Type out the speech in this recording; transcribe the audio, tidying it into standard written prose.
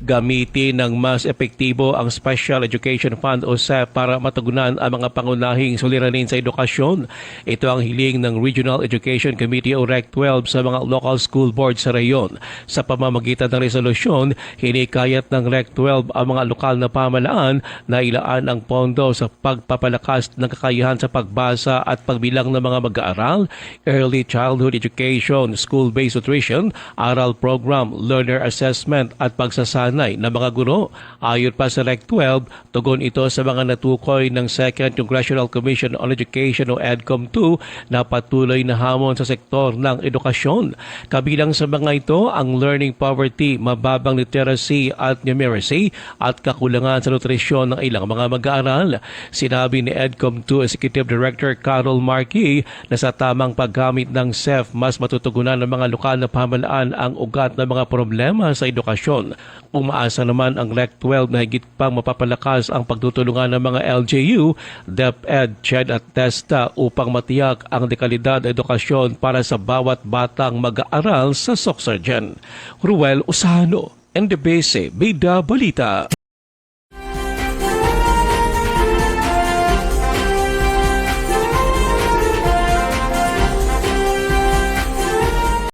gamitin ng mas epektibo ang Special Education Fund o SEP para matugunan ang mga pangunahing suliranin sa edukasyon. Ito ang hiling ng Regional Education Committee o REC 12 sa mga local school board sa reyon. Sa pamamagitan ng resolusyon, hinikayat ng REC 12 ang mga lokal na pamahalaan na ilaan ang pondo sa pagpapalakas ng kakayahan sa pagbasa at pagbilang ng mga mag-aaral, early childhood education, school-based nutrition, aral program, learner assessment at pagsasanay ng mga guro. Ayon pa sa REC 12, tugon ito sa mga natukoy ng Second Congressional Commission on Education o EDCOM-2 na patuloy na hamon sa sektor ng edukasyon. Kabilang sa mga ito ang learning poverty, mababang literacy at numeracy at kakulangan sa nutrisyon ng ilang mga mag-aaral. Sinabi ni EDCOM-2 Executive Director Carol Marquis na sa tamang paggamit ng SEF, mas matutugunan ng mga lokal na pamahalaan ang ugat ng mga problema sa edukasyon. Umaasa naman ang REC 12 na higit pang mapapalakas ang pagtutulungan ng mga LGU, DepEd, CHED at TESTA upang matiyak ang dekalidad na edukasyon para sa bawat batang mag-aaral sa Sorsogon. Ruel Usano, NDBC, Bida Balita.